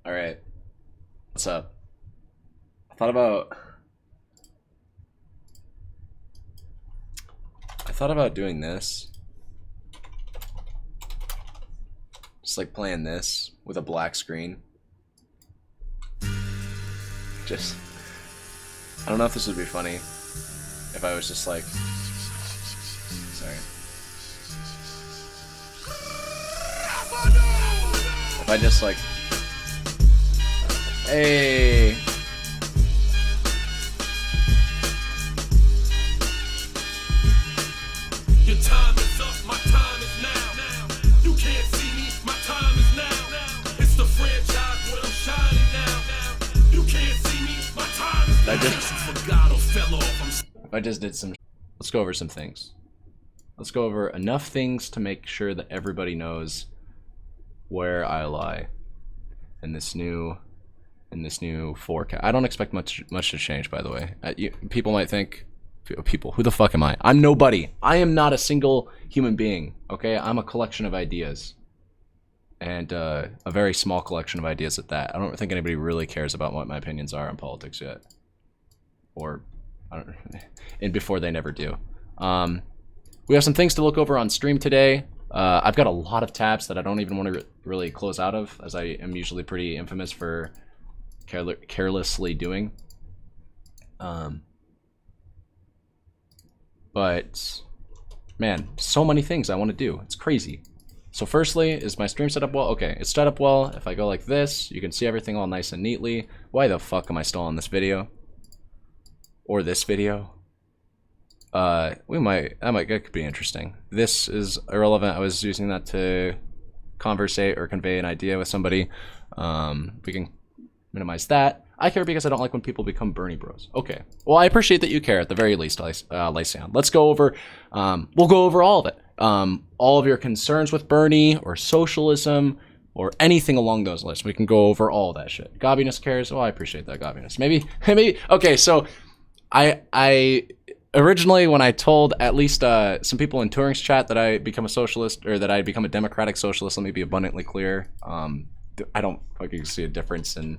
All right. What's up? I thought about doing this. Just like playing this with a black screen. Just I don't know if this would be funny if I was just like sorry. If I just like hey, your time is up, my time is now. You can't see me, my time is now. It's the franchise where I'm shining now. You can't see me, my time is now. If I just did some, let's go over some things. Let's go over enough things to make sure that everybody knows where I lie in this new forecast. I don't expect much to change, by the way. People might think, people, who the fuck am I? I'm nobody. I am not a single human being, okay? I'm a collection of ideas. And a very small collection of ideas at that. I don't think anybody really cares about what my opinions are on politics yet. Or, I don't know, and before they never do. We have some things to look over on stream today. I've got a lot of tabs that I don't even want to really close out of, as I am usually pretty infamous for carelessly doing. But man, so many things I want to do. It's crazy. So firstly, is my stream set up well? Okay, it's set up well. If I go like this, you can see everything all nice and neatly. Why the fuck am I still on this video? Or this video? That could be interesting. This is irrelevant. I was using that to conversate or convey an idea with somebody. We can minimize that. I care because I don't like when people become Bernie bros. Okay. Well, I appreciate that you care at the very least, Lysan. Let's go over, we'll go over all of it. All of your concerns with Bernie or socialism or anything along those lists. We can go over all that shit. Gobbiness cares. Well, I appreciate that, Gobbiness. Maybe, okay, so I originally, when I told at least some people in Turing's chat that I become a socialist, or that I become a democratic socialist, let me be abundantly clear. I don't fucking see a difference in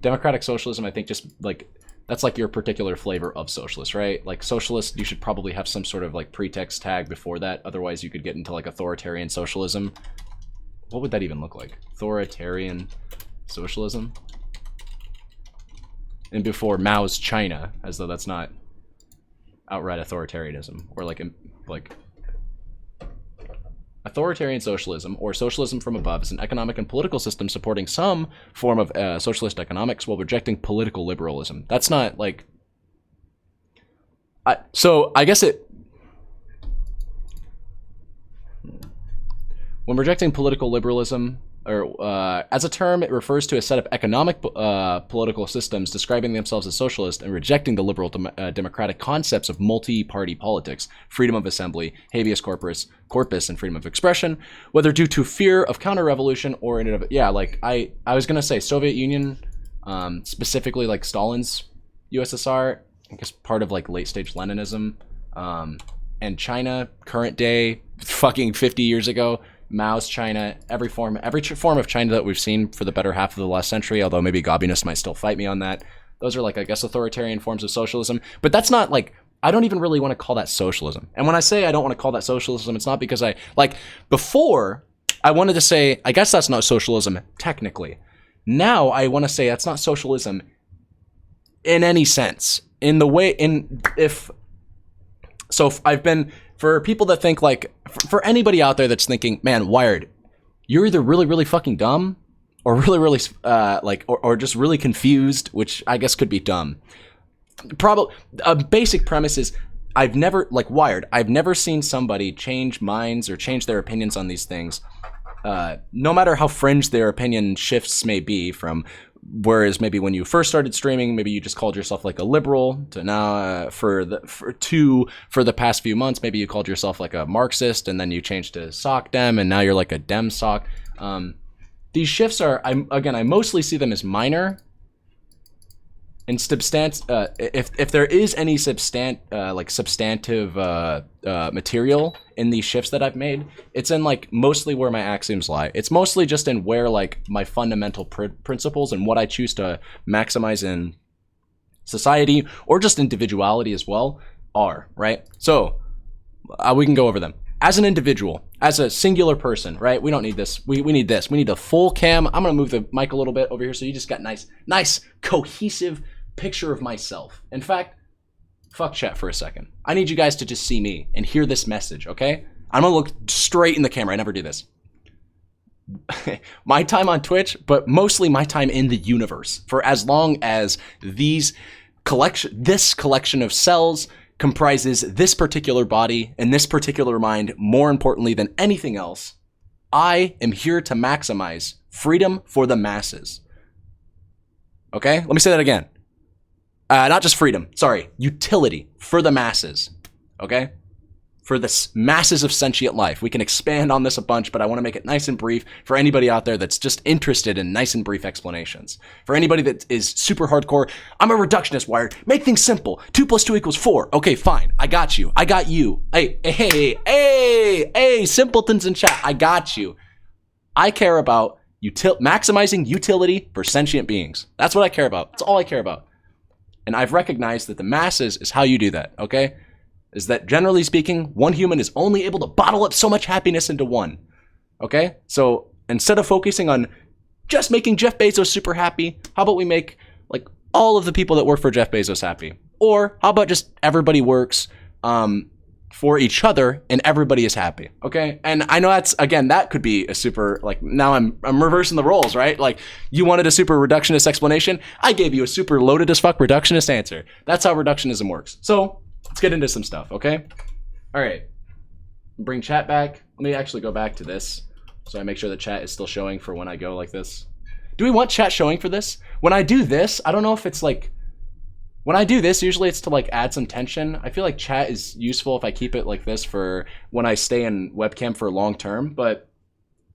democratic socialism. I think just like that's like your particular flavor of socialist, right? Like socialist, you should probably have some sort of like pretext tag before that. Otherwise, you could get into like authoritarian socialism. What would that even look like? Authoritarian socialism? And before Mao's China, as though that's not outright authoritarianism, or like authoritarian socialism, or socialism from above, is an economic and political system supporting some form of socialist economics while rejecting political liberalism. That's not like... so I guess it... When rejecting political liberalism, or as a term, it refers to a set of economic political systems describing themselves as socialist and rejecting the liberal democratic concepts of multi-party politics, freedom of assembly, habeas corpus, and freedom of expression, whether due to fear of counter-revolution or in and of it. Yeah, like I was gonna say Soviet Union, specifically like Stalin's USSR, I guess part of like late-stage Leninism, and China, current day, fucking 50 years ago, Mao's China, every form of China that we've seen for the better half of the last century, although maybe Gobbiness might still fight me on that. Those are like, I guess, authoritarian forms of socialism. But that's not like, I don't even really want to call that socialism. And when I say I don't want to call that socialism, it's not because before, I wanted to say, I guess that's not socialism, technically. Now I want to say that's not socialism in any sense. I've been... For people that think like, for anybody out there that's thinking, man, Wired, you're either really, really fucking dumb, or really, really, or just really confused, which I guess could be dumb. Probably, a basic premise is, I've never, like Wired, I've never seen somebody change minds or change their opinions on these things, no matter how fringe their opinion shifts may be from... Whereas maybe when you first started streaming, maybe you just called yourself like a liberal, to now for the past few months, maybe you called yourself like a Marxist, and then you changed to Soc Dem, and now you're like a Dem Soc. These shifts are, I mostly see them as minor if there is any substantive material in these shifts that I've made, it's in like mostly where my axioms lie. It's mostly just in where like my fundamental principles and what I choose to maximize in society or just individuality as well are, right? So we can go over them. As an individual, as a singular person, right? We don't need this. We need this. We need a full cam. I'm gonna move the mic a little bit over here so you just got nice cohesive picture of myself. In fact, fuck chat for a second. I need you guys to just see me and hear this message, okay? I'm gonna look straight in the camera. I never do this. My time on Twitch, but mostly my time in the universe for as long as this collection of cells comprises this particular body and this particular mind, more importantly than anything else. I am here to maximize freedom for the masses. Okay? Let me say that again. Not just freedom, sorry, utility for the masses. Okay? For the masses of sentient life. We can expand on this a bunch, but I want to make it nice and brief for anybody out there that's just interested in nice and brief explanations. For anybody that is super hardcore, I'm a reductionist, Wired. Make things simple. 2 + 2 = 4. Okay, fine. I got you. I got you. Hey, simpletons in chat. I got you. I care about maximizing utility for sentient beings. That's what I care about. That's all I care about. And I've recognized that the masses is how you do that, okay? Is that generally speaking, one human is only able to bottle up so much happiness into one. Okay? So instead of focusing on just making Jeff Bezos super happy, how about we make like all of the people that work for Jeff Bezos happy? Or how about just everybody works for each other and everybody is happy? Okay? And I know that could be a super, like, now I'm reversing the roles, right? Like, you wanted a super reductionist explanation. I gave you a super loaded as fuck reductionist answer. That's how reductionism works. So let's get into some stuff, okay? All right. Bring chat back. Let me actually go back to this so I make sure the chat is still showing for when I go like this. Do we want chat showing for this? When I do this, I don't know if it's like... When I do this, usually it's to like add some tension. I feel like chat is useful if I keep it like this for when I stay in webcam for long term, but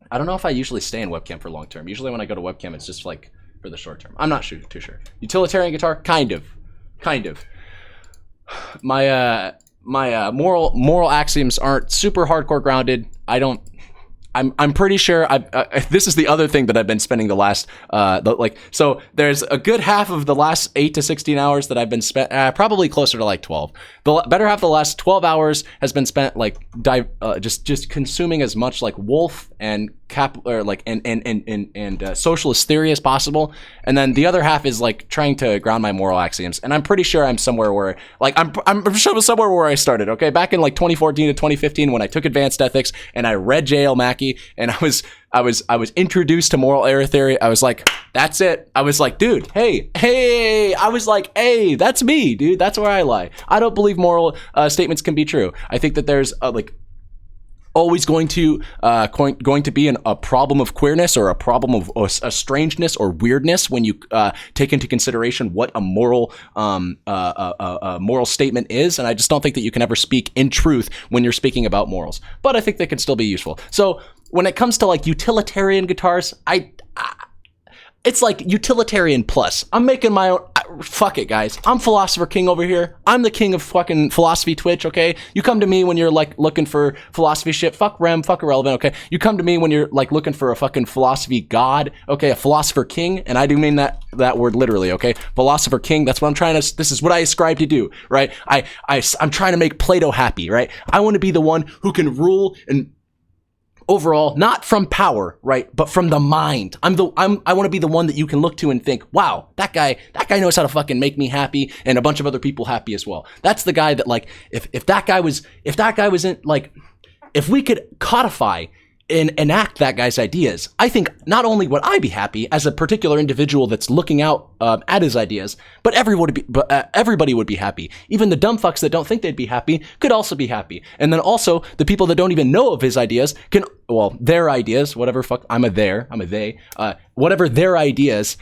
I don't know if I usually stay in webcam for long term. Usually when I go to webcam, it's just like for the short term. I'm not too sure. Utilitarian guitar? Kind of. My moral axioms aren't super hardcore grounded. I'm pretty sure this is the other thing that I've been spending the last so there's a good half of the last 8 to 16 hours that I've been spent probably closer to like 12. The better half of the last 12 hours has been spent like just consuming as much like wolf and socialist theory as possible, and then the other half is like trying to ground my moral axioms. And I'm pretty sure I'm somewhere where like I'm sure somewhere where I started. Okay, back in like 2014 to 2015 when I took advanced ethics and I read J.L. Mackie and I was introduced to moral error theory. I was like, that's it. I was like, dude, hey, I was like, hey, that's me, dude. That's where I lie. I don't believe moral statements can be true. I think that there's always going to be a problem of queerness or a problem of a strangeness or weirdness when you take into consideration what a moral statement is. And I just don't think that you can ever speak in truth when you're speaking about morals. But I think they can still be useful. So when it comes to like utilitarian guitars, it's like utilitarian plus. I'm making my own. Fuck it, guys. I'm Philosopher King over here. I'm the king of fucking philosophy Twitch, okay? You come to me when you're like looking for philosophy shit. Fuck Rem, fuck Irrelevant, okay? You come to me when you're like looking for a fucking philosophy god, okay? A Philosopher King, and I do mean that word literally, okay? Philosopher King, that's what I'm trying to, this is what I ascribe to do, right? I'm trying to make Plato happy, right? I want to be the one who can rule and overall, not from power, right, but from the mind. I want to be the one that you can look to and think, wow, that guy knows how to fucking make me happy and a bunch of other people happy as well. That's the guy that like, if that guy wasn't like, if we could codify and enact that guy's ideas, I think not only would I be happy as a particular individual that's looking out at his ideas, but everybody would be happy. Even the dumb fucks that don't think they'd be happy could also be happy. And then also the people that don't even know of his ideas their ideas, whatever fuck, I'm a they, whatever their ideas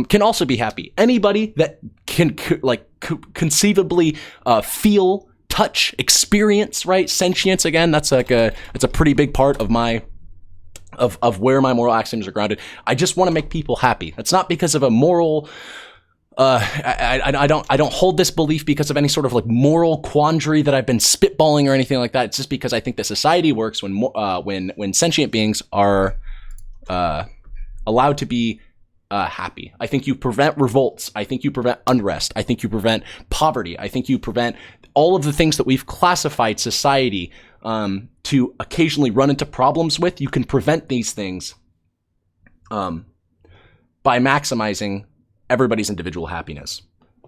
can also be happy. Anybody that can conceivably feel, touch, experience, right? Sentience, again, it's a pretty big part of of where my moral axioms are grounded. I just want to make people happy. It's not because of a moral I don't hold this belief because of any sort of like moral quandary that I've been spitballing or anything like that. It's just because I think that society works when sentient beings are allowed to be happy. I think you prevent revolts. I think you prevent unrest. I think you prevent poverty. I think you prevent all of the things that we've classified society to occasionally run into problems with. You can prevent these things by maximizing everybody's individual happiness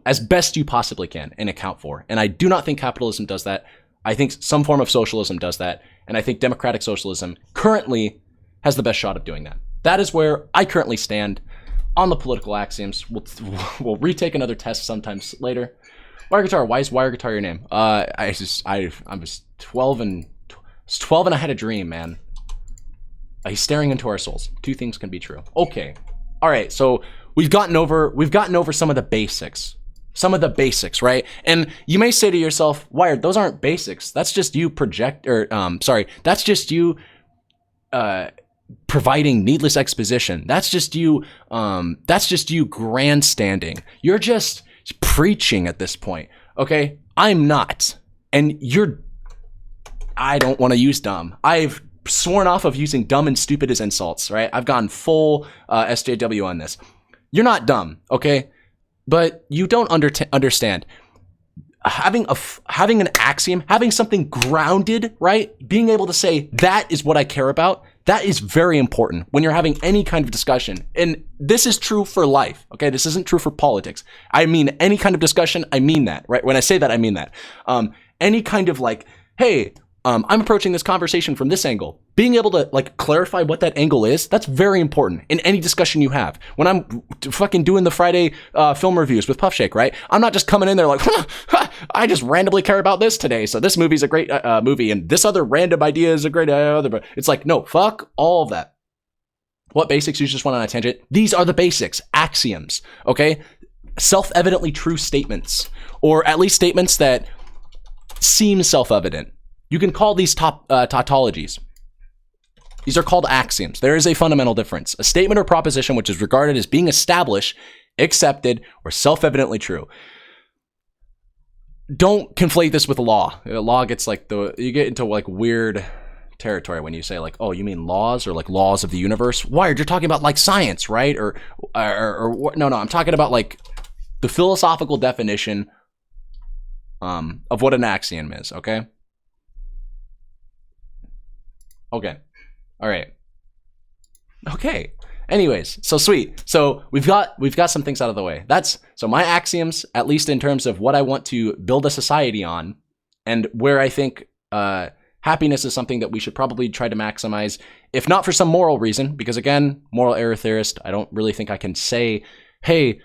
as best you possibly can and account for. And I do not think capitalism does that. I think some form of socialism does that. And I think democratic socialism currently has the best shot of doing that. That is where I currently stand on the political axioms. We'll retake another test sometimes later. Wire Guitar, why is Wire Guitar your name? I was 12 and I had a dream, man. He's staring into our souls. Two things can be true. Okay. All right. So we've gotten over some of the basics. Some of the basics, right? And you may say to yourself, Wired, those aren't basics. That's just you that's just you providing needless exposition. That's just you grandstanding. You're just preaching at this point. Okay? I'm not. And I don't want to use dumb. I've sworn off of using dumb and stupid as insults, right? I've gone full SJW on this. You're not dumb, okay? But you don't understand. Having an axiom, having something grounded, right? Being able to say, that is what I care about, that is very important when you're having any kind of discussion. And this is true for life, okay? This isn't true for politics. I mean, any kind of discussion, I mean that, right? When I say that, I mean that. Any kind of like, hey, I'm approaching this conversation from this angle. Being able to like clarify what that angle is, that's very important in any discussion you have. When I'm fucking doing the Friday film reviews with Puff Shake, right? I'm not just coming in there like, I just randomly care about this today. So this movie's a great movie and this other random idea is a great other. But it's like, no, fuck all of that. What basics you just went on a tangent? These are the basics, axioms, okay? Self-evidently true statements, or at least statements that seem self-evident. You can call these tautologies. These are called axioms. There is a fundamental difference. A statement or proposition which is regarded as being established, accepted, or self-evidently true. Don't conflate this with law. Law gets like you get into like weird territory when you say like, oh, you mean laws or like laws of the universe? Wired, you're talking about like science, right? Or no, I'm talking about like the philosophical definition of what an axiom is, okay? Okay. All right. Okay. Anyways, so sweet. So we've got some things out of the way. So my axioms, at least in terms of what I want to build a society on, and where I think happiness is something that we should probably try to maximize, if not for some moral reason, because again, moral error theorist, I don't really think I can say, hey,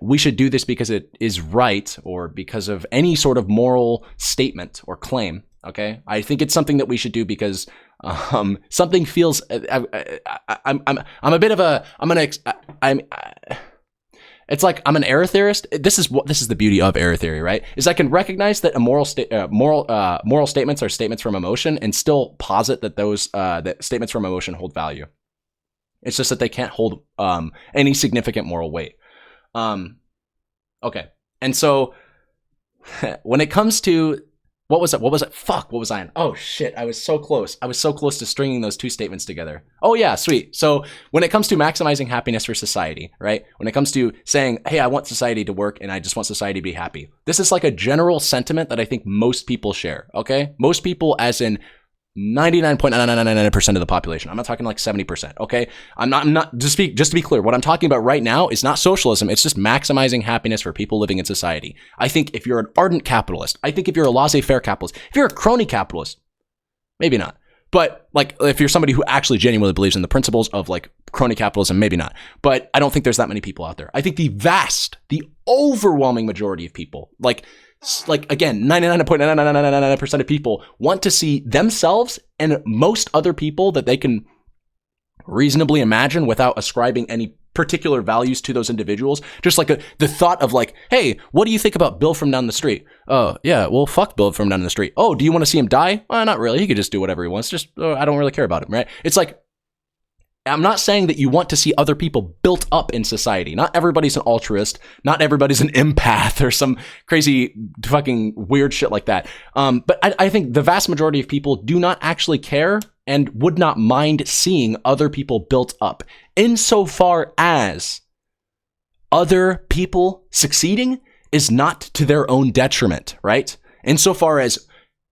we should do this because it is right or because of any sort of moral statement or claim. Okay, I think it's something that we should do because something feels. I'm a bit of a. It's like I'm an error theorist. This is the beauty of error theory, right? Is I can recognize that a moral statements are statements from emotion, and still posit that those that statements from emotion hold value. It's just that they can't hold any significant moral weight. Okay, and so when it comes to what was it? Fuck, what was I on? Oh shit, I was so close. I was so close to stringing those two statements together. Oh yeah, sweet. So when it comes to maximizing happiness for society, right? When it comes to saying, hey, I want society to work and I just want society to be happy. This is like a general sentiment that I think most people share, okay? Most people as in 99.999% of the population. I'm not talking like 70%, okay? I'm not just to be clear, what I'm talking about right now is not socialism, it's just maximizing happiness for people living in society. I think if you're an ardent capitalist, I think if you're a laissez-faire capitalist, if you're a crony capitalist, maybe not. But like if you're somebody who actually genuinely believes in the principles of like crony capitalism, maybe not. But I don't think there's that many people out there. I think the overwhelming majority of people, like again, 99.999% of people want to see themselves and most other people that they can reasonably imagine without ascribing any particular values to those individuals. Just like the thought of like, hey, what do you think about Bill from down the street? Oh, yeah, well, fuck Bill from down the street. Oh, do you want to see him die? Well, not really. He could just do whatever he wants. Just, I don't really care about him, right? It's like, I'm not saying that you want to see other people built up in society. Not everybody's an altruist. Not everybody's an empath or some crazy fucking weird shit like that. But I think the vast majority of people do not actually care and would not mind seeing other people built up, insofar as other people succeeding is not to their own detriment, right? Insofar as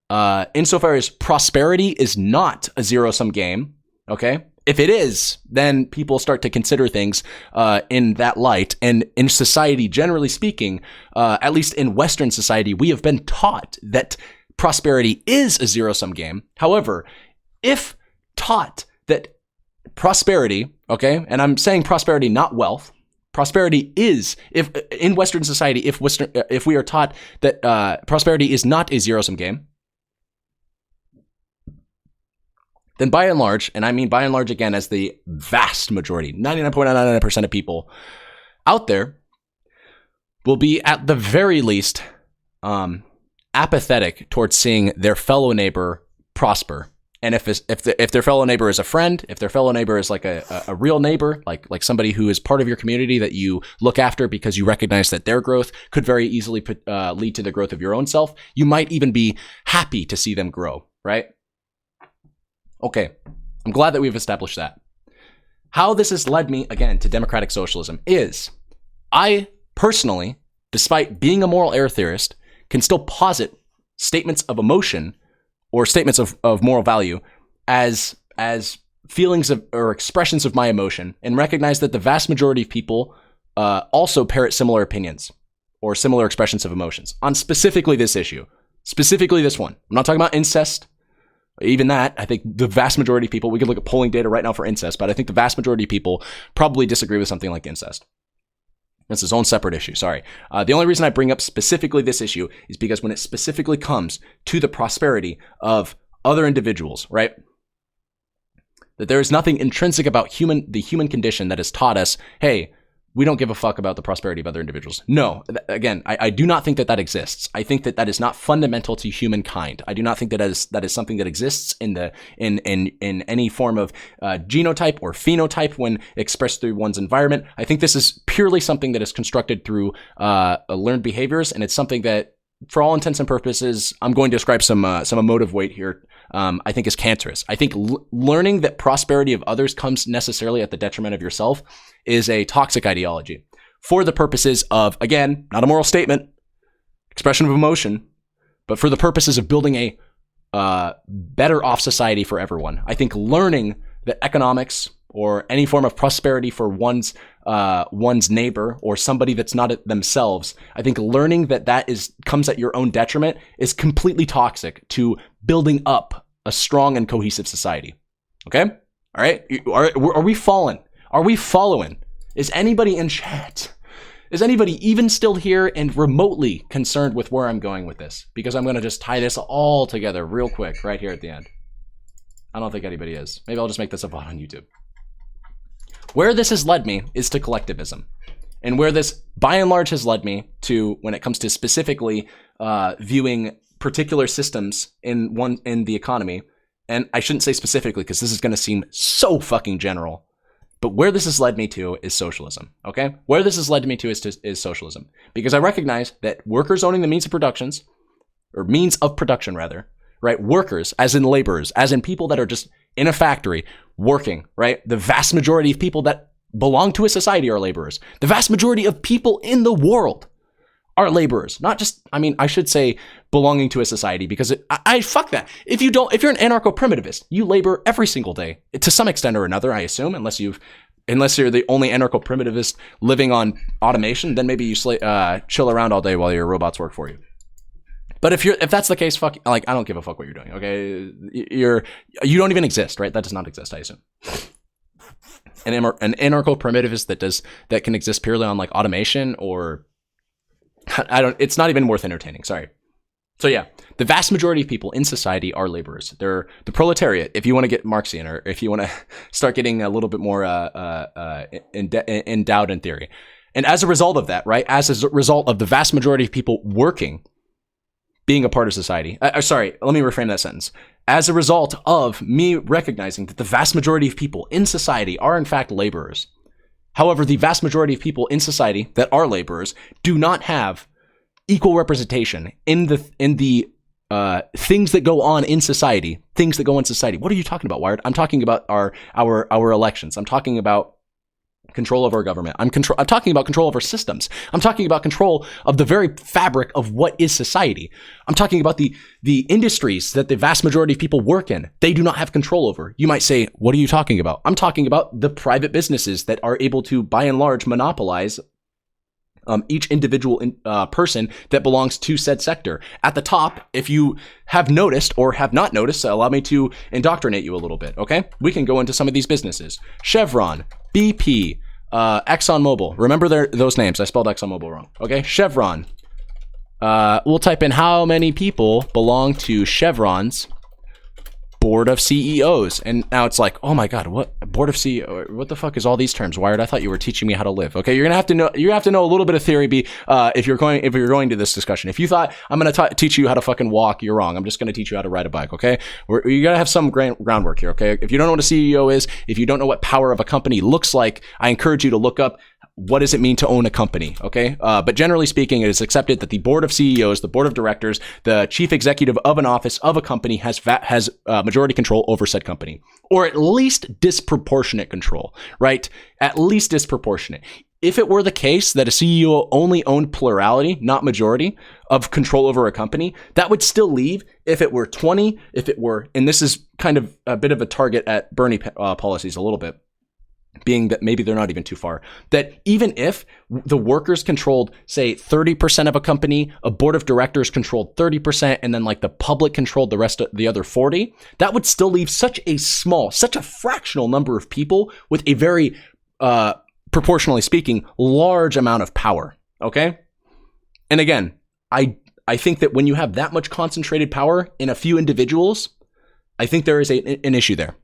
prosperity is not a zero-sum game, okay? If it is, then people start to consider things in that light. And in society, generally speaking, at least in Western society, we have been taught that prosperity is a zero-sum game. However, if taught that prosperity, okay, and I'm saying prosperity, not wealth, prosperity is, if in Western society, if we are taught that prosperity is not a zero-sum game, then by and large, and I mean by and large again as the vast majority, 99.99% of people out there will be at the very least apathetic towards seeing their fellow neighbor prosper. And if their fellow neighbor is a friend, if their fellow neighbor is like a real neighbor, like somebody who is part of your community that you look after because you recognize that their growth could very easily lead to the growth of your own self, you might even be happy to see them grow, right? Okay, I'm glad that we've established that. How this has led me, again, to democratic socialism is I personally, despite being a moral error theorist, can still posit statements of emotion or statements of moral value as feelings of or expressions of my emotion, and recognize that the vast majority of people also parrot similar opinions or similar expressions of emotions on specifically this issue, specifically this one. I'm not talking about incest. Even that, I think the vast majority of people, we could look at polling data right now for incest, but I think the vast majority of people probably disagree with something like incest. It's its own separate issue, sorry. The only reason I bring up specifically this issue is because when it specifically comes to the prosperity of other individuals, right? That there is nothing intrinsic about the human condition that has taught us, hey, we don't give a fuck about the prosperity of other individuals. No, again, I do not think that exists. I think that is not fundamental to humankind. I do not think that is something that exists in any form of genotype or phenotype when expressed through one's environment. I think this is purely something that is constructed through learned behaviors, and it's something that, for all intents and purposes, I'm going to ascribe some emotive weight here. I think is cancerous. I think learning that prosperity of others comes necessarily at the detriment of yourself is a toxic ideology for the purposes of, again, not a moral statement, expression of emotion, but for the purposes of building a better off society for everyone. I think learning that economics or any form of prosperity for one's neighbor or somebody that's not themselves, I think learning that comes at your own detriment is completely toxic to building up a strong and cohesive society. Okay? All right? Are we falling? Are we following? Is anybody in chat? Is anybody even still here and remotely concerned with where I'm going with this? Because I'm going to just tie this all together real quick right here at the end. I don't think anybody is. Maybe I'll just make this a VOD on YouTube. Where this has led me is to collectivism. And where this, by and large, has led me to, when it comes to specifically viewing particular systems in the economy, and I shouldn't say specifically because this is going to seem so fucking general, but where this has led me to is socialism, okay? Where this has led me to is socialism. Because I recognize that workers owning the means of production, right? Workers, as in laborers, as in people that are just in a factory working, right? The vast majority of people that belong to a society are laborers. The vast majority of people in the world are laborers. Not just, I should say belonging to a society, because I fuck that. If you're an anarcho-primitivist, you labor every single day to some extent or another, I assume, unless you're the only anarcho-primitivist living on automation, then maybe you chill around all day while your robots work for you. But if that's the case, fuck, I don't give a fuck what you're doing, okay? You don't even exist, right? That does not exist, I assume. An anarcho-primitivist that can exist purely on automation or it's not even worth entertaining. Sorry. So yeah, the vast majority of people in society are laborers. They're the proletariat, if you want to get Marxian, or if you want to start getting a little bit more endowed in theory. And as a result of that, right, as a result of the vast majority of people being a part of society, sorry, let me reframe that sentence. as a result of me recognizing that the vast majority of people in society are in fact laborers. However, the vast majority of people in society that are laborers do not have equal representation in the things that go on in society. Things that go on in society. What are you talking about, Wired? I'm talking about our elections. I'm talking about control of our government. I'm talking about control of our systems. I'm talking about control of the very fabric of what is society. I'm talking about the industries that the vast majority of people work in. They do not have control over. You might say, what are you talking about? I'm talking about the private businesses that are able to, by and large, monopolize each individual person that belongs to said sector. At the top, if you have noticed or have not noticed, allow me to indoctrinate you a little bit, okay? We can go into some of these businesses. Chevron, BP, ExxonMobil. Remember those names. I spelled ExxonMobil wrong, okay? Chevron. We'll type in how many people belong to Chevron's board of CEOs. And now it's like, oh my God, what board of CEO? What the fuck is all these terms? Wired, I thought you were teaching me how to live. Okay, you're gonna have to know. You have to know a little bit of theory. If you're going to this discussion. If you thought I'm gonna teach you how to fucking walk, you're wrong. I'm just gonna teach you how to ride a bike. Okay, you gotta have some groundwork here. Okay, if you don't know what a CEO is, if you don't know what power of a company looks like, I encourage you to look up. What does it mean to own a company? Okay. But generally speaking, it is accepted that the board of CEOs, the board of directors, the chief executive of an office of a company has majority control over said company, or at least disproportionate control, right? At least disproportionate. If it were the case that a CEO only owned plurality, not majority, of control over a company, that would still leave, if it were 20, if it were, and this is kind of a bit of a target at Bernie policies a little bit, being that maybe they're not even too far, that even if the workers controlled, say, 30% of a company, a board of directors controlled 30%, and then like the public controlled the rest of the other 40, that would still leave such a fractional number of people with a very, proportionally speaking, large amount of power, okay? And again, I think that when you have that much concentrated power in a few individuals, I think there is an issue there.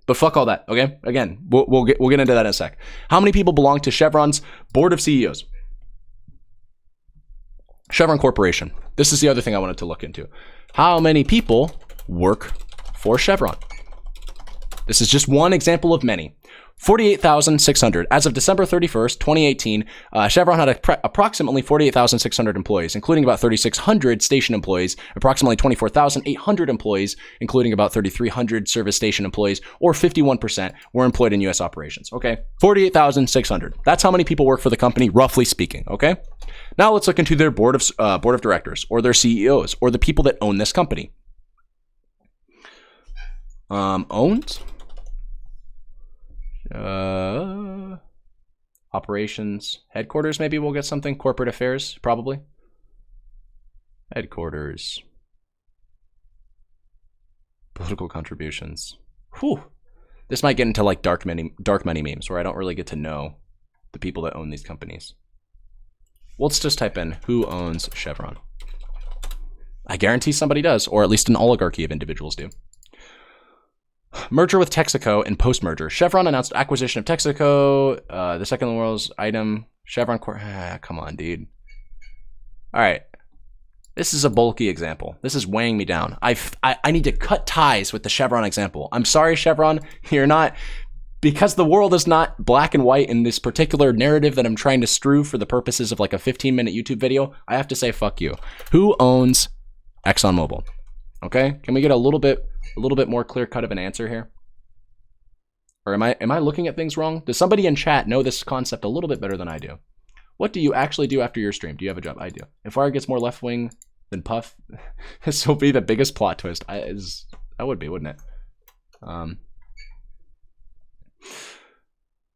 But fuck all that, okay? Again, we'll get into that in a sec. How many people belong to Chevron's board of CEOs? Chevron Corporation. This is the other thing I wanted to look into. How many people work for Chevron? This is just one example of many. 48,600. As of December 31st, 2018, Chevron had approximately 48,600 employees, including about 3,600 station employees, approximately 24,800 employees, including about 3,300 service station employees, or 51% were employed in U.S. operations. Okay, 48,600. That's how many people work for the company, roughly speaking. Okay, now let's look into their board of directors, or their CEOs, or the people that own this company. Owned. Operations, headquarters, maybe we'll get something. Corporate affairs, probably. Headquarters. Political contributions. Whew. This might get into like dark money memes where I don't really get to know the people that own these companies. Well, let's just type in who owns Chevron. I guarantee somebody does, or at least an oligarchy of individuals do. Merger with Texaco and post-merger. Chevron announced acquisition of Texaco, the second in the world's item. Chevron come on, dude. All right. This is a bulky example. This is weighing me down. I need to cut ties with the Chevron example. I'm sorry, Chevron. You're not... Because the world is not black and white in this particular narrative that I'm trying to strew for the purposes of like a 15-minute YouTube video, I have to say fuck you. Who owns ExxonMobil? Okay? Can we get a little bit more clear cut of an answer here? Or am I looking at things wrong? Does somebody in chat know this concept a little bit better than I do? What do you actually do after your stream? Do you have a job? I do. If Fire gets more left wing than Puff, this will be the biggest plot twist. That would be, wouldn't it?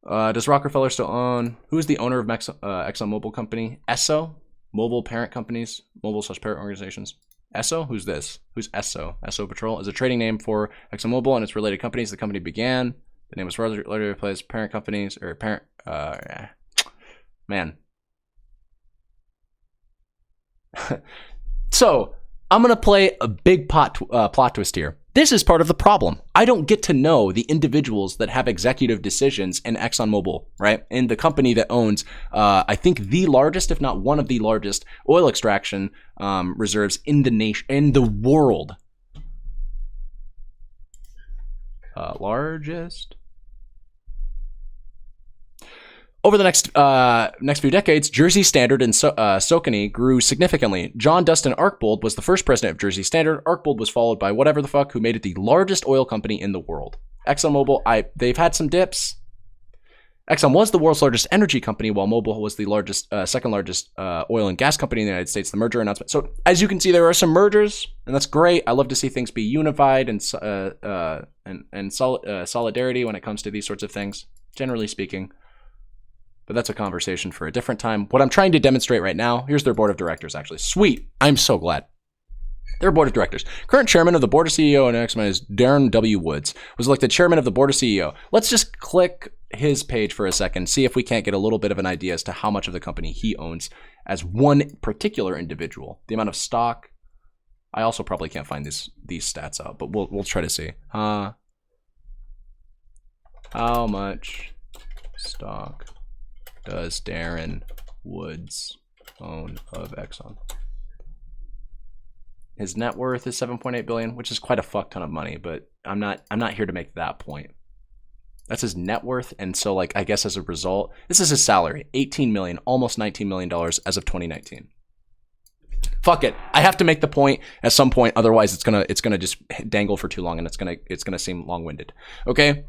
Does Rockefeller still own? Who is the owner of ExxonMobil company? Esso? Mobile parent companies? Mobile/parent organizations? Esso? Who's this? Who's Esso? Esso Patrol is a trading name for ExxonMobil and its related companies. The company began. The name was later replaced. Parent companies or parent. Man. So I'm gonna play a big plot twist here. This is part of the problem. I don't get to know the individuals that have executive decisions in ExxonMobil, right? In the company that owns, I think the largest, if not one of the largest, oil extraction reserves in the nation, in the world. Largest. Over the next few decades, Jersey Standard and Socony grew significantly. John Dustin Archbold was the first president of Jersey Standard. Archbold was followed by whatever the fuck, who made it the largest oil company in the world. ExxonMobil, they've had some dips. Exxon was the world's largest energy company, while Mobil was the second largest oil and gas company in the United States. The merger announcement. So as you can see, there are some mergers, and that's great. I love to see things be unified and solidarity when it comes to these sorts of things, generally speaking. But that's a conversation for a different time. What I'm trying to demonstrate right now, here's their board of directors, actually. Sweet. I'm so glad. Their board of directors. Current chairman of the board of CEO and Exxon is Darren W. Woods, was elected chairman of the board of CEO. Let's just click his page for a second, see if we can't get a little bit of an idea as to how much of the company he owns as one particular individual. The amount of stock. I also probably can't find these stats out, but we'll try to see. How much stock does Darren Woods own of Exxon? His net worth is $7.8 billion, which is quite a fuck ton of money, but I'm not here to make that point. That's his net worth, and so like I guess as a result, this is his salary, $18 million, almost $19 million as of 2019. Fuck it, I have to make the point at some point, otherwise it's gonna just dangle for too long, and it's gonna seem long-winded. Okay,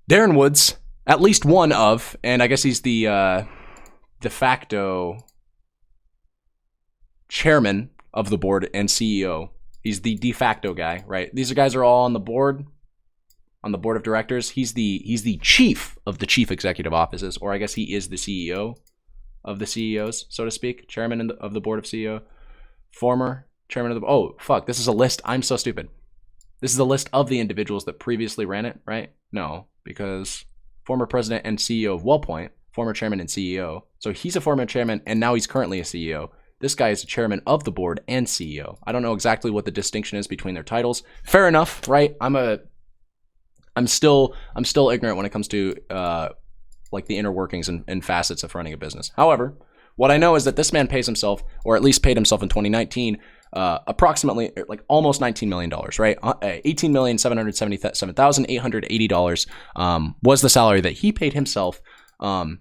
Darren Woods, at least one of, and I guess he's the de facto chairman of the board and CEO. He's the de facto guy, right? These guys are all on the board of directors. He's the chief of the chief executive offices, or I guess he is the CEO of the CEOs, so to speak. Chairman of the board of CEO, former chairman of the. Oh fuck! This is a list. I'm so stupid. This is a list of the individuals that previously ran it, right? No, because former president and CEO of WellPoint, former chairman and CEO. So he's a former chairman, and now he's currently a CEO. This guy is a chairman of the board and CEO. I don't know exactly what the distinction is between their titles. Fair enough, right? I'm still ignorant when it comes to like the inner workings and facets of running a business. However, what I know is that this man pays himself, or at least paid himself in 2019, approximately like almost $19 million, right? $18,777,880 was the salary that he paid himself in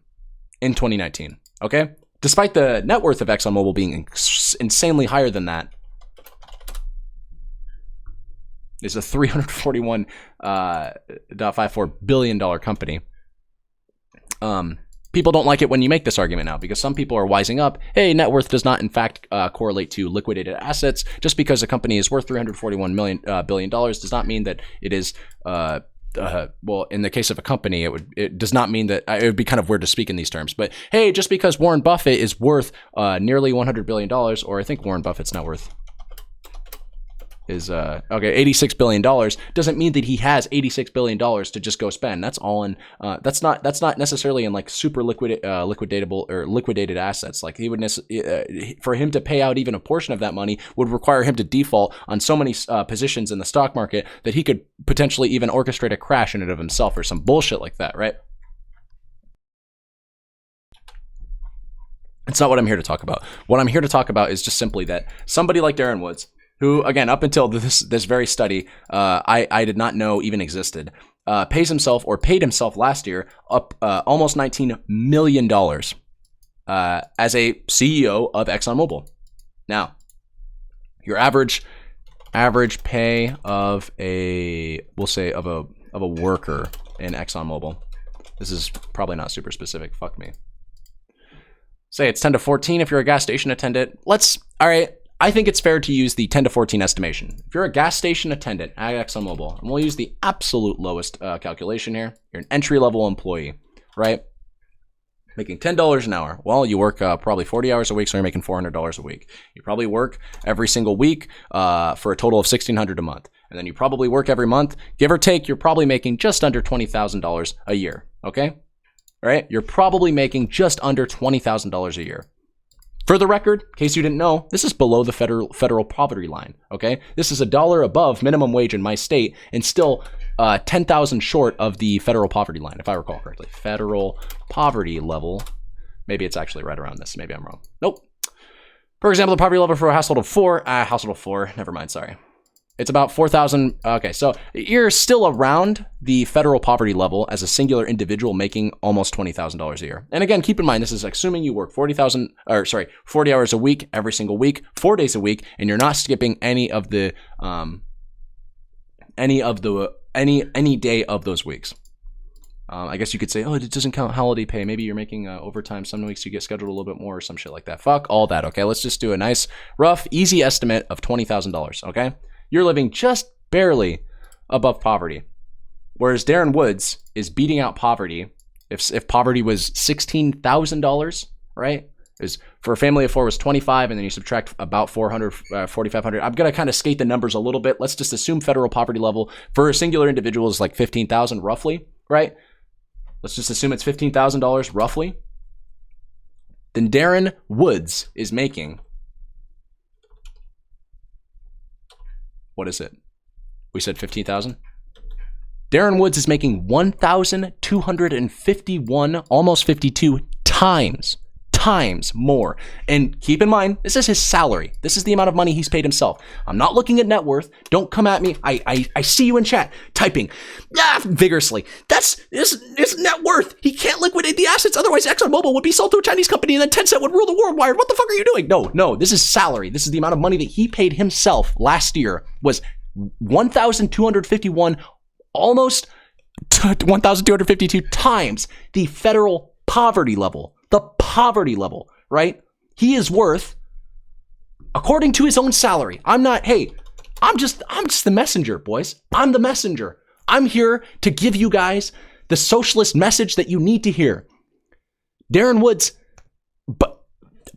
2019. Okay, despite the net worth of ExxonMobil being insanely higher than that. It's a $341.54 billion company. People don't like it when you make this argument now, because some people are wising up. Hey, net worth does not in fact correlate to liquidated assets. Just because a company is worth $341 billion does not mean that it is. Well, in the case of a company, it does not mean that it would be kind of weird to speak in these terms. But hey, just because Warren Buffett is worth nearly $100 billion, or I think Warren Buffett's net worth is $86 billion, doesn't mean that he has $86 billion to just go spend. That's all in that's not necessarily in like super liquidatable or liquidated assets. Like he would for him to pay out even a portion of that money would require him to default on so many positions in the stock market that he could potentially even orchestrate a crash in and of himself or some bullshit like that, right? It's not what I'm here to talk about. What I'm here to talk about is just simply that somebody like Darren Woods, who, again, up until this very study, I did not know even existed, paid himself last year up almost $19 million as a CEO of ExxonMobil. Now, your average pay of a worker in ExxonMobil. This is probably not super specific. Fuck me. Say it's 10 to 14 if you're a gas station attendant. All right. I think it's fair to use the 10 to 14 estimation. If you're a gas station attendant at ExxonMobil, and we'll use the absolute lowest calculation here, you're an entry-level employee, right? Making $10 an hour. Well, you work probably 40 hours a week, so you're making $400 a week. You probably work every single week for a total of $1,600 a month. And then you probably work every month. Give or take, you're probably making just under $20,000 a year, okay? All right? You're probably making just under $20,000 a year. For the record, in case you didn't know, this is below the federal poverty line, okay? This is $1 above minimum wage in my state and still 10,000 short of the federal poverty line, if I recall correctly. Federal poverty level. Maybe it's actually right around this. Maybe I'm wrong. Nope. For example, the poverty level for a household of four, never mind, sorry. It's about 4,000. Okay, so you're still around the federal poverty level as a singular individual making almost $20,000 a year. And again, keep in mind, this is assuming you work 40 hours a week, every single week, 4 days a week, and you're not skipping any day of those weeks. I guess you could say, oh, it doesn't count holiday pay. Maybe you're making overtime. Some weeks you get scheduled a little bit more or some shit like that. Fuck all that, okay? Let's just do a nice, rough, easy estimate of $20,000, okay? You're living just barely above poverty. Whereas Darren Woods is beating out poverty. If poverty was $16,000, right? Is for a family of four was 25, and then you subtract about 400, 4,500. I'm going to kind of skate the numbers a little bit. Let's just assume federal poverty level for a singular individual is like 15,000 roughly, right? Let's just assume it's $15,000 roughly. Then Darren Woods is making, what is it? We said 15,000. Darren Woods is making 1,251, almost 52 times more. And keep in mind, this is his salary. This is the amount of money he's paid himself. I'm not looking at net worth. Don't come at me. I see you in chat typing vigorously. This net worth. He can't liquidate the assets. Otherwise, ExxonMobil would be sold to a Chinese company and then Tencent would rule the world. Wired. What the fuck are you doing? No. This is salary. This is the amount of money that he paid himself last year was 1,251, almost 1,252 times the federal poverty level. The poverty level, right? He is worth, according to his own salary. I'm just the messenger, boys. I'm the messenger. I'm here to give you guys the socialist message that you need to hear. Darren Woods,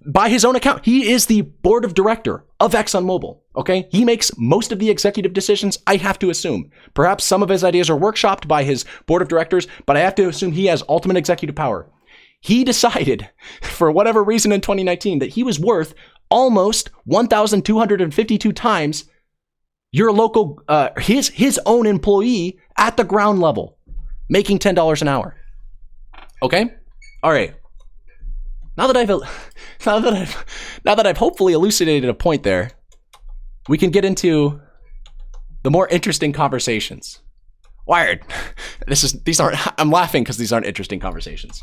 by his own account, he is the board of director of ExxonMobil, okay? He makes most of the executive decisions, I have to assume. Perhaps some of his ideas are workshopped by his board of directors, but I have to assume he has ultimate executive power. He decided, for whatever reason in 2019, that he was worth almost 1,252 times your local, his own employee at the ground level, making $10 an hour. Okay? All right. Now that I've hopefully elucidated a point there, we can get into the more interesting conversations. Wired. I'm laughing because these aren't interesting conversations.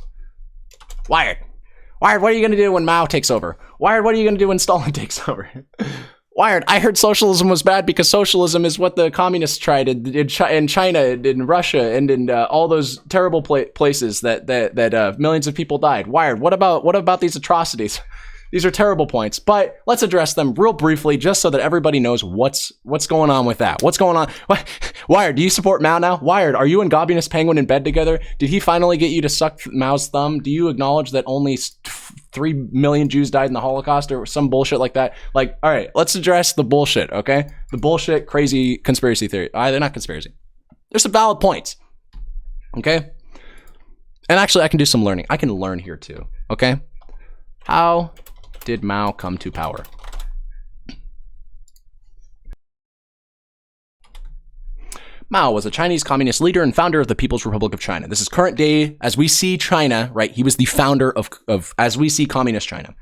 Wired, what are you going to do when Mao takes over? Wired, what are you going to do when Stalin takes over? Wired, I heard socialism was bad because socialism is what the communists tried in China, in Russia, and in all those terrible places that millions of people died. Wired, what about these atrocities? These are terrible points, but let's address them real briefly just so that everybody knows what's going on with that. What's going on? Wired, do you support Mao now? Wired, are you and Gobinus Penguin in bed together? Did he finally get you to suck Mao's thumb? Do you acknowledge that only 3 million Jews died in the Holocaust or some bullshit like that? Like, all right, let's address the bullshit, okay? The bullshit, crazy conspiracy theory. They're not conspiracy. There's some valid points, okay? And actually, I can do some learning. I can learn here too, okay? How did Mao come to power? Mao was a Chinese communist leader and founder of the People's Republic of China. This is current day as we see China, right? He was the founder of as we see communist China.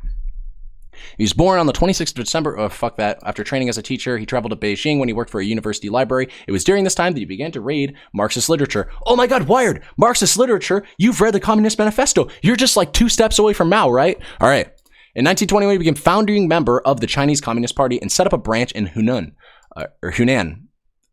He was born on the 26th of December. Oh, fuck that. After training as a teacher, he traveled to Beijing when he worked for a university library. It was during this time that he began to read Marxist literature. Oh my God, Wired! Marxist literature? You've read the Communist Manifesto. You're just like 2 steps away from Mao, right? All right. In 1921, he became founding member of the Chinese Communist Party and set up a branch in Hunan.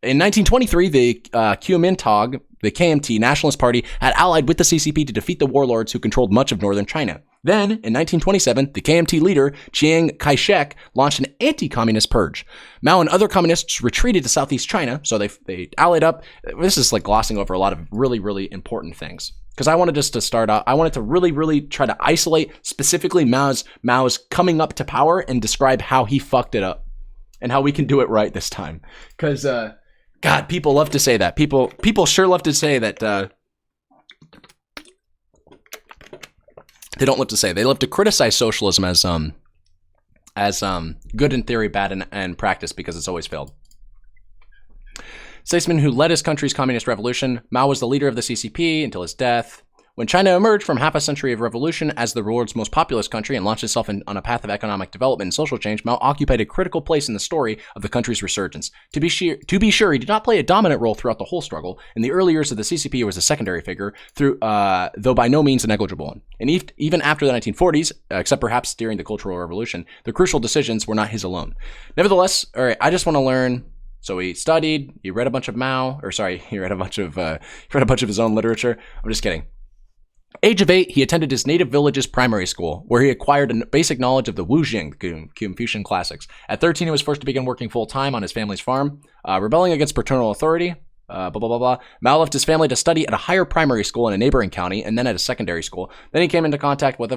In 1923, the Kuomintang, the KMT Nationalist Party, had allied with the CCP to defeat the warlords who controlled much of northern China. Then, in 1927, the KMT leader, Chiang Kai-shek, launched an anti-communist purge. Mao and other communists retreated to southeast China, so they allied up. This is like glossing over a lot of really, really important things. Because I wanted just to start out, I wanted to really, really try to isolate specifically Mao's coming up to power and describe how he fucked it up and how we can do it right this time. Because, God, people love to say that. People sure love to say that. They don't love to say. They love to criticize socialism as good in theory, bad in practice because it's always failed. Statesman who led his country's communist revolution, Mao was the leader of the CCP until his death. When China emerged from half a century of revolution as the world's most populous country and launched itself on a path of economic development and social change, Mao occupied a critical place in the story of the country's resurgence. To be sure, he did not play a dominant role throughout the whole struggle. In the early years of the CCP, he was a secondary figure, though by no means a negligible one. And even after the 1940s, except perhaps during the Cultural Revolution, the crucial decisions were not his alone. Nevertheless, all right, I just want to learn. So he studied, he read a bunch of he read a bunch of his own literature. I'm just kidding. Age of 8, he attended his native village's primary school, where he acquired a basic knowledge of the Wuzhing, Confucian classics. At 13, he was forced to begin working full-time on his family's farm, rebelling against paternal authority. Mao left his family to study at a higher primary school in a neighboring county and then at a secondary school. Then he came into contact with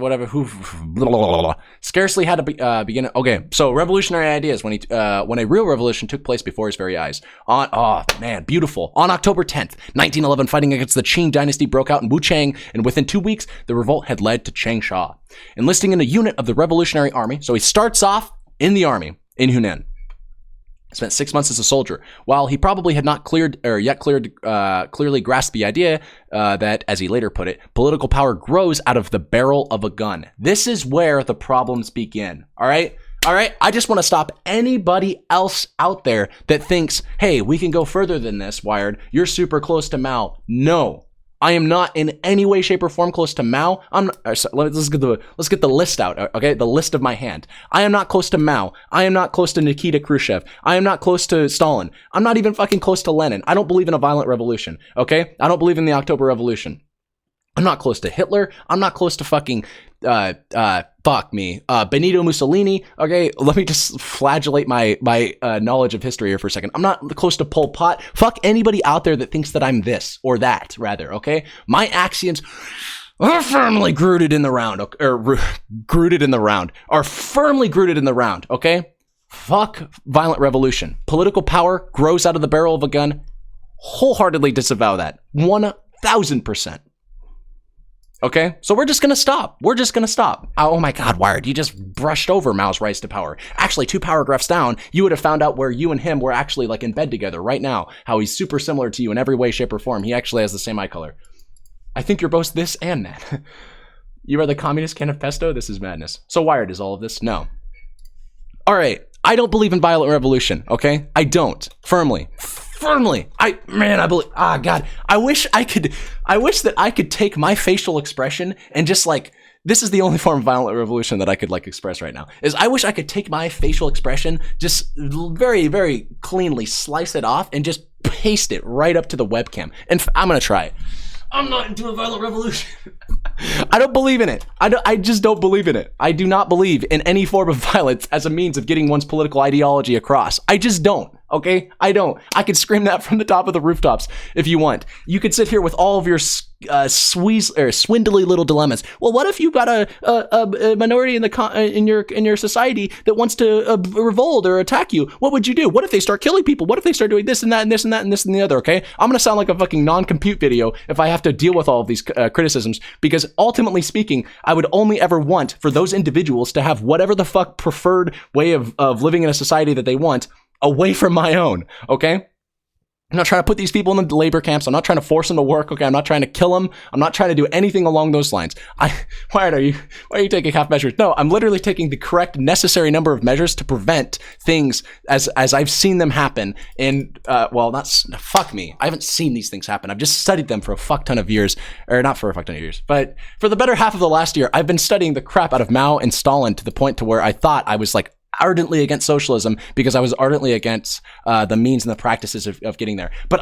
scarcely had to begin. Okay, so revolutionary ideas when a real revolution took place before his very eyes. Beautiful. On October 10th, 1911, fighting against the Qing dynasty broke out in Wuchang, and within 2 weeks, the revolt had led to Changsha, enlisting in a unit of the Revolutionary Army. So he starts off in the army in Hunan. Spent 6 months as a soldier. While he probably had not clearly grasped the idea that, as he later put it, political power grows out of the barrel of a gun. This is where the problems begin. All right? I just want to stop anybody else out there that thinks, hey, we can go further than this, Wired. You're super close to Mao. No. I am not in any way, shape, or form close to Mao. Let's get the list out, okay? The list of my hand. I am not close to Mao. I am not close to Nikita Khrushchev. I am not close to Stalin. I'm not even fucking close to Lenin. I don't believe in a violent revolution, okay? I don't believe in the October Revolution. I'm not close to Hitler. I'm not close to fucking, Benito Mussolini. Okay, let me just flagellate my knowledge of history here for a second. I'm not close to Pol Pot. Fuck anybody out there that thinks that I'm this or that, rather, okay? My axioms are firmly rooted in the round, okay? Fuck violent revolution. Political power grows out of the barrel of a gun. Wholeheartedly disavow that. 1,000%. Okay, so we're just gonna stop. Oh my God, Wired, you just brushed over Mao's rise to power. Actually, 2 paragraphs down, you would have found out where you and him were actually like in bed together right now. How he's super similar to you in every way, shape, or form. He actually has the same eye color. I think you're both this and that. You are the communist can of pesto? This is madness. So Wired is all of this? No. All right, I don't believe in violent revolution, okay? I don't. Firmly. I believe, God, I wish that I could take my facial expression and just like, this is the only form of violent revolution that I could like express right now, is I wish I could take my facial expression, just very, very cleanly slice it off and just paste it right up to the webcam. And I'm going to try it. I'm not into a violent revolution. I don't believe in it. I just don't believe in it. I do not believe in any form of violence as a means of getting one's political ideology across. I just don't. Okay? I don't. I could scream that from the top of the rooftops if you want. You could sit here with all of your swindly little dilemmas. Well, what if you've got a minority in your society that wants to revolt or attack you? What would you do? What if they start killing people? What if they start doing this and that and this and that and this and the other? Okay, I'm gonna sound like a fucking non-compute video if I have to deal with all of these criticisms, because ultimately speaking, I would only ever want for those individuals to have whatever the fuck preferred way of living in a society that they want away from my own. Okay. I'm not trying to put these people in the labor camps. I'm not trying to force them to work. Okay, I'm not trying to kill them. I'm not trying to do anything along those lines. Why are you taking half measures? No, I'm literally taking the correct necessary number of measures to prevent things as I've seen them happen. And fuck me. I haven't seen these things happen. I've just studied them for a fuck ton of years, or not for a fuck ton of years, but for the better half of the last year, I've been studying the crap out of Mao and Stalin to the point to where I thought I was like ardently against socialism because I was ardently against the means and the practices of getting there. But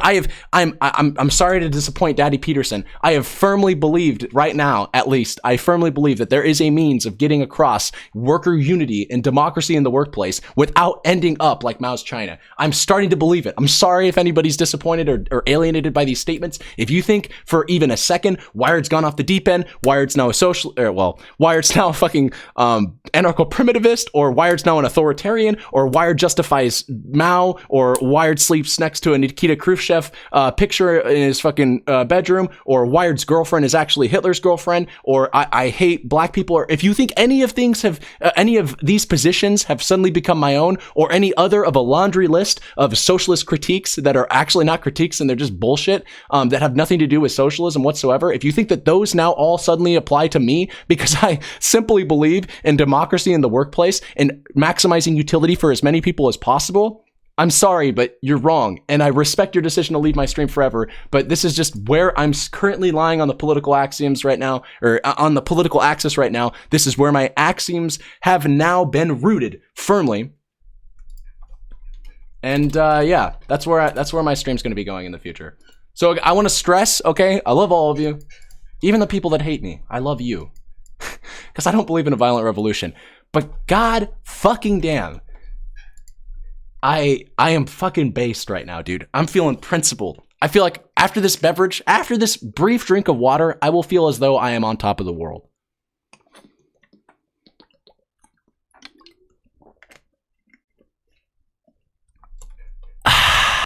I'm sorry to disappoint Daddy Peterson. I have firmly believed right now, at least, I firmly believe that there is a means of getting across worker unity and democracy in the workplace without ending up like Mao's China. I'm starting to believe it. I'm sorry if anybody's disappointed or alienated by these statements. If you think for even a second Wired's gone off the deep end, Wired's now a Wired's now a fucking anarcho-primitivist, or Wired's now an an authoritarian, or Wired justifies Mao, or Wired sleeps next to a Nikita Khrushchev picture in his fucking bedroom, or Wired's girlfriend is actually Hitler's girlfriend, or I hate black people, or if you think any of these positions have suddenly become my own, or any other of a laundry list of socialist critiques that are actually not critiques and they're just bullshit, that have nothing to do with socialism whatsoever, if you think that those now all suddenly apply to me because I simply believe in democracy in the workplace and maximizing utility for as many people as possible, I'm sorry, but you're wrong. And I respect your decision to leave my stream forever, but this is just where I'm currently lying on the political axioms right now, or on the political axis right now. This is where my axioms have now been rooted firmly. And yeah, that's where my stream's going to be going in the future. So I want to stress, okay, I love all of you. Even the people that hate me, I love you. Because I don't believe in a violent revolution. But god fucking damn, I am fucking based right now, dude. I'm feeling principled. I feel like after this beverage, after this brief drink of water, I will feel as though I am on top of the world.